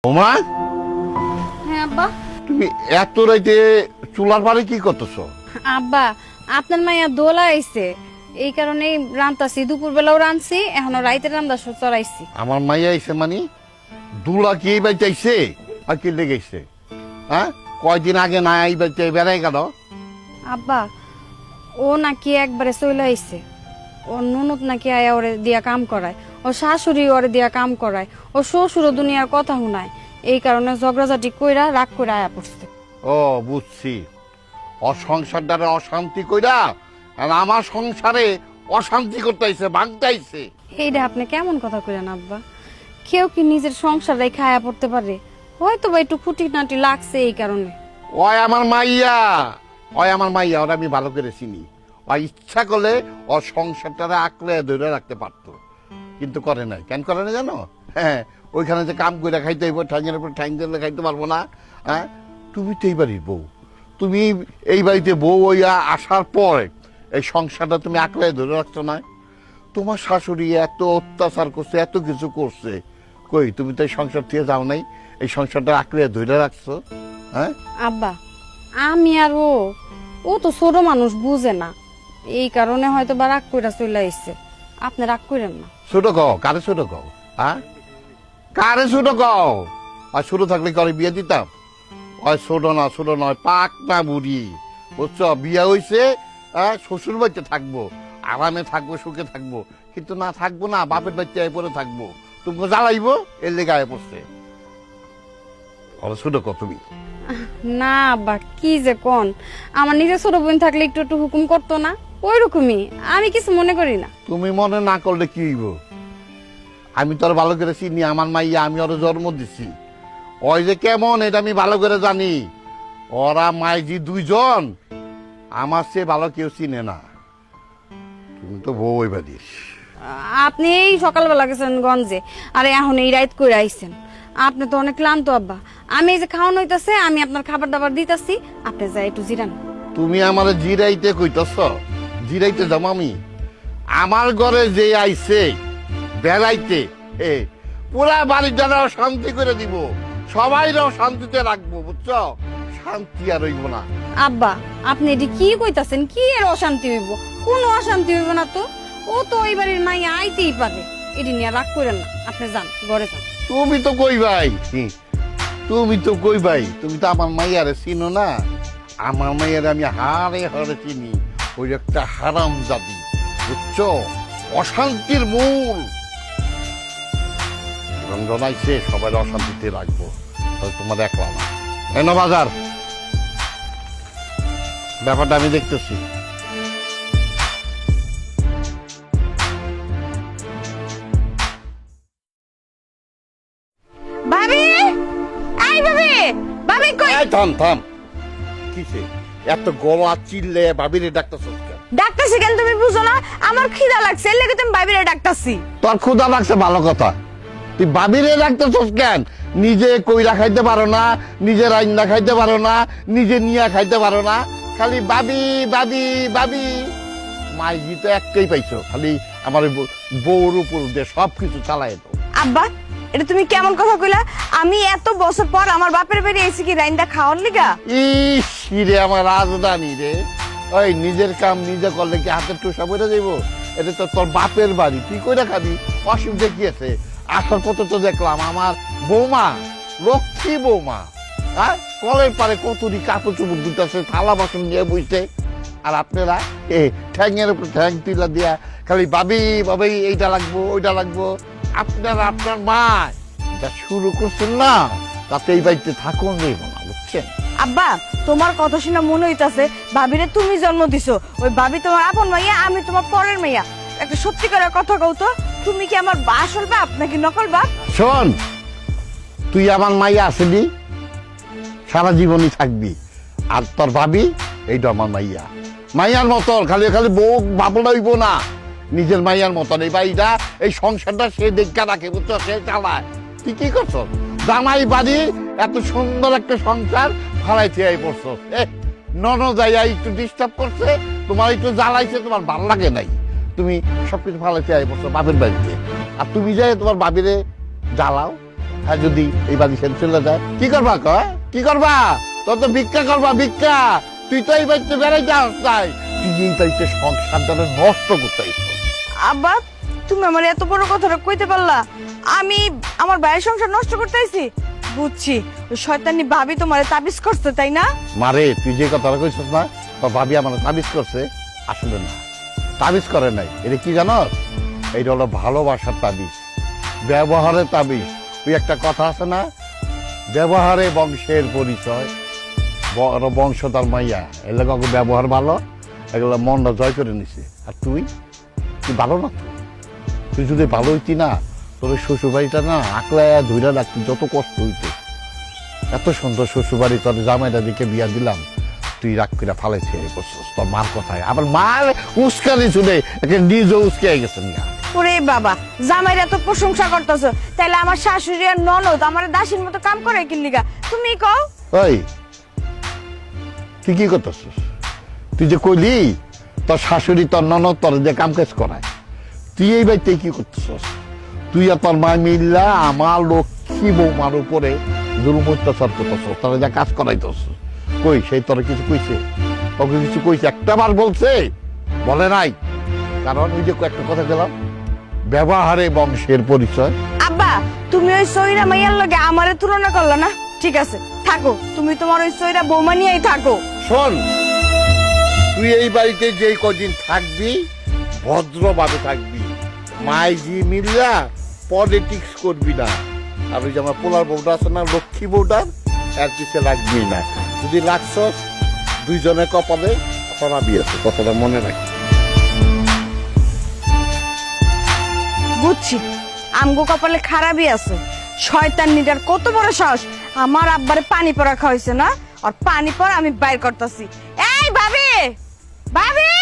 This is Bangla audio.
ওমা, হ্যাঁ আব্বা। তুমি এত রাইতে চুলার পারে কি করতেছো? আব্বা, আপনার মাইয়া দোলা আইছে, এই কারণে রান্তাছি। দুপুর বেলাও রানছি, এখনো রাইতে রান্দা চড়াইছি। আমার মাইয়া আইছে মানে দুলা কি এই বাড়িতে আইছে আর কি লেগেছে? হ্যাঁ, কয়দিন আগে না এই বাড়িতে বেড়াই গেল। আব্বা, ও নাকি একবারে চলে আইছে। ও ননদ নাকি আয়া ওরে দিয়া কাম করায়, ও শাশুড়ি ওরে দিয়া কাম করায়, ও শ্বশুরও দুনিয়ার কথা শুনায়। এই কারণে ঝগড়াঝাটি কইরা রাগ কইরা আয়া পড়ছে। ও বুঝছি, সংসারটারে অশান্তি কইরা আর আমার সংসারে অশান্তি করতেছে, ভাঙতেছে। এইটা আপনি কেমন কথা কইলেন আব্বা? কেউ কি নিজের সংসার রেখে আয়া পড়তে পারে? হয়তো বা একটু খুঁটিনাটি লাগছে এই কারণে। ওই আমার মাইয়া, ওরা আমি ভালো করে চিনি। ও ইচ্ছা করলে ওর সংসারটারে আঁকড়ে ধরে রাখতে পারতো, কিন্তু করে নাই। কেন করে না জানো? হ্যাঁ, ওইখানে যে কাম করে খাইতে হইব, ঠ্যাঙের উপর ঠ্যাং দিলে খাইতে পারবো না। হ্যাঁ, তুমি তো এই বাড়ির বউ, তুমি এই বাড়িতে বউ হইয়া আসার পরে এই সংসারটা তুমি আঁকড়ে ধরে রাখছো না। তোমার শাশুড়ি এত অত্যাচার করছে, এত কিছু করছে, কই তুমি তো এই সংসার থেকে যাও নাই, এই সংসারটা আঁকড়ে ধরে রাখছো। হ্যাঁ আব্বা, আমি আর ও তো ছোট মানুষ, বুঝে না। এই কারণে হয়তো বা রাগ কইরা চলে আইছে। আপনি রাগ কইরেন না। ছোট কও, কারে ছোট কও? হ্যাঁ, কারে ছোট কও? আর ছোট থাকলে করে বিয়ে দিতাম? ওই ছোট নয়, পাক না বুড়ি, বুঝছো? বিয়ে হইছে, হ্যাঁ, শ্বশুর বাড়িতে থাকবো, আরামে থাকবো, সুখে থাকবো, কিন্তু না থাকবো না, বাপের বাচ্চা পরে থাকবো। তুমি জ্বালাইবো, এর লেগে আয় পড়ছে। ছোট কও তুমি? না আব্বা, কি যে কোন, আমার নিজের ছোট বোন থাকলে একটু একটু হুকুম করতো না? ওই রকমই, আমি কিছু মনে করি না। তুমি মনে না করলে কি হইব? আমি তো আর ভালো করে চিনি আমার মাইয়া, আমি ওর জন্ম দিছি। ওই যে কেমন এটা আমি ভালো করে জানি। ওরা মাইজি দুইজন, আমার চেয়ে ভালো কেউ চিনে না। তুমি তো বউ ওই বাড়ির। আপনি এই সকালবেলা গেছেন গঞ্জে, আর এখন এই রাত করে আইছেন। আপনি তো অনেক ক্লান্ত আব্বা। আমি এই যে খাওয়ানো হইতাছে, আমি আপনার খাবার দাবার দিতাছি, আপনি যাই একটু জিরান। তুমি আমার জিরাইতে কইতাছ? জিরাইতে যাম আমি? আমার ঘরে যে আইছে বেড়াইতে, পুরা বাড়িটাও শান্তি করে দিব, সবাইরাও শান্তিতে রাখবো, বুঝছো? শান্তি আর হইব না। আব্বা, আপনি এটি কি কইতাছেন? কি এর অশান্তি হইব? কোনো অশান্তি হইব না তো। ও তো ওই বাড়ির মাইয়া আইতেই পারে, এটি নিয়ে রাগ করেন না। আপনি যান, ঘরে যান। তুমি তো কই ভাই, তুমি তো কই ভাই, তুমি তো আমার মাইয়ারে চিনো না। আমার মাইয়ারে আমি হারে হারে চিনি। ওই একটা হারাম জাতি, বুঝছো? অশান্তির মূল। রঞ্জন আইছে, সবাই অশান্তিতে রাখবো, তোমার একলা না। এনো বাজার, ব্যাপারটা আমি দেখতেছি। ভাবি, এই ভাবি, ভাবি কই? এই থাম থাম, কিসে এত গলা চিল্লে ভাবিরে ডাকতেছস কেন? ডাক্তারছি কেন তুমি বুঝো না? আমার খিদা লাগছে, এর লাগি তুমি ভাবিরে ডাক্তারছি। তোর ক্ষুধা লাগছে ভালো কথা, তুই ভাবিরে ডাকতেছস কেন? নিজে কইরা খাইতে পারো না, নিজে রান্না খাইতে পারো না, নিজে নিয়া খাইতে পারো না, খালি বাবি বাবি বাবি। মাইজি তো একটাই পাইছো, খালি আমার বউর উপর দিয়ে সবকিছু চালাই দাও। আব্বা, এটা তুমি কেমন কথা কইলা? আমি এত বছর পর আমার বাপের বাড়ি এসে কি রাইন্দা খাওয়ার লিগা? ইস রে, আমার রাজধানী রে। ওই নিজের কাম নিজে করলে কি হাতের টুসা বইটা যাইব? এটা তো তোর বাপের বাড়ি, তুই কইরা খাবি, অসুবিধা কি আছে? আসার পথে তো দেখলাম আমার বৌমা, লক্ষ্মী বৌমা, হ্যাঁ, কলের পারে কতরি কাপড় চুপড় দিতেছে, থালা বাসন নিয়ে বইছে। আর আপনারা ঠ্যাংয়ের উপর ঠ্যাং তুলা দিয়া খালি বাবি বাবি, এইটা লাগবো ওইটা লাগবো। আপনারা আপনার মা যা শুরু করছেন না, তাতে এই বাড়িতে থাকুন যাইব না, বুঝছেন? আব্বা, তোমার কথা শুনে মনে হইতাছে ভাবিরে তুমি জন্ম দিছো। ওই ভাবি তোমার আপন মাইয়া, আমি তোমার পরের মাইয়া। একটা সত্যি করে কথা কও তো, তুমি কি আমার আসল বাপ নাকি নকল বাপ? শোন, তুই আমার মাইয়া আসবি, সারা জীবনই থাকবি। আর তোর ভাবি এইটা আমার মাইয়া, মাইয়ার মতন। খালি খালি বউ ভাবনা হইব না, নিজের মাইয়ার মতন। এই বাড়িটা, এই সংসারটা সে দেখা রাখে, বুঝছো? সে চালায়। তুই কি করছ? জামাই বাড়ি, এত সুন্দর একটা সংসার ফালাইতে আই পড়ছো। যাইয়া একটু ডিস্টার্ব করছে, তোমার একটু জ্বালাইছে, তোমার ভাল লাগে নাই, তুমি সবকিছু ফালাইতে আই পড়ছো বাপের বাড়িতে। আর তুমি যাই তোমার বাবিরে জ্বালাও, হ্যাঁ যদি এই বাড়ি ছেড়ে চলে যায় কি করবা কয় কি করবা তোর তো ভিক্ষা করবা ভিক্ষা তুই তো এই বাড়িতে বেড়াই যাস তাই তুই এই বাড়িতে সংসার দ্বারা নষ্ট করতে আব্বা তুমি আমার এত বড় কথাটা কইতে পারলা আমি আমার ভাইয়ের সংসার নষ্ট করতে আইছি বুঝছি ওই শয়তানি ভাবি তোমারে তাবিজ করছে তাই না মারে তুই যে কথাটা কইছিস না তোর ভাবি আমার তাবিজ করছে আসলে না তাবিজ করে নাই এটা কি জানোস এইটা হলো ভালোবাসার তাবিজ ব্যবহারের তাবিজ তুই একটা কথা আছে না ব্যবহারে বংশের পরিচয় বড় বংশ তার মাইয়া এলাকা ব্যবহার ভালো এগুলো মনটা জয় করে নিছে আর তুই তুই ভালো না তুই যদি ভালো হইতি না তোর শ্বশুর বাড়িটা না আকলায় ধৈরা রাখতি যত কষ্ট হইতো এত সুন্দর শ্বশুর বাড়ি তোর জামাইটা দিকে বিয়া দিলাম তুই রাগ করে ফালাই ছেড়ে করছিস তোর মার কথায় আবার মার উস্কানি শুনে নিজে উস্কে গেছেন না ওরে বাবা জামাইরা তো প্রশংসা করতেছো তাইলে আমার শাশুড়ি আর ননদ আমার দাসীর মতো কাম করে কি লিগা তুমি কও ওই তুই কি করতেছিস তুই যে কইলি তোর শাশুড়ি তোর ননদ তোর যে কাম কাজ করায় তুই এই বাড়িতে কি করতেছিস তুই আর তোর মা মিল্লা আমার লক্ষ্মী বৌমার উপরে জুলুম অত্যাচার করতেছিস তোরা যা কাজ করাইতেছ কই সেই তোর কিছু কইছে তোকে কিছু কইছে একটা বার বলছে বলে নাই কারণ ওই যে একটা কথা গেলাম ব্যবহারে বংশের পরিচয় আব্বা তুমি ওই সইরা মাইয়ার লগে আমারে তুলনা করলা না ঠিক আছে থাকো তুমি তোমার ওই সইরা বৌমা নিয়েই থাকো শোন তুই এই বাড়িতে যেই কদিন থাকবি ভদ্রভাবে থাকবি মাইজি মিল্লা পলিটিক্স করবি না আর ওই যে আমার পোলার বউটা আছে না লক্ষ্মী বউটার এক পিছিয়ে লাগবি না যদি লাগছস দুইজনের কপালে খরাবি আছে কথাটা মনে রাখি বুঝছি আমগো কপালে খারাপই আছে শয়তান নিটার কত বড় সাহস আমার আব্বারে পানি পড়া খাওয়াইছে না আর পানি পড়া আমি বাইর করতেছি এই ভাবি ভাবি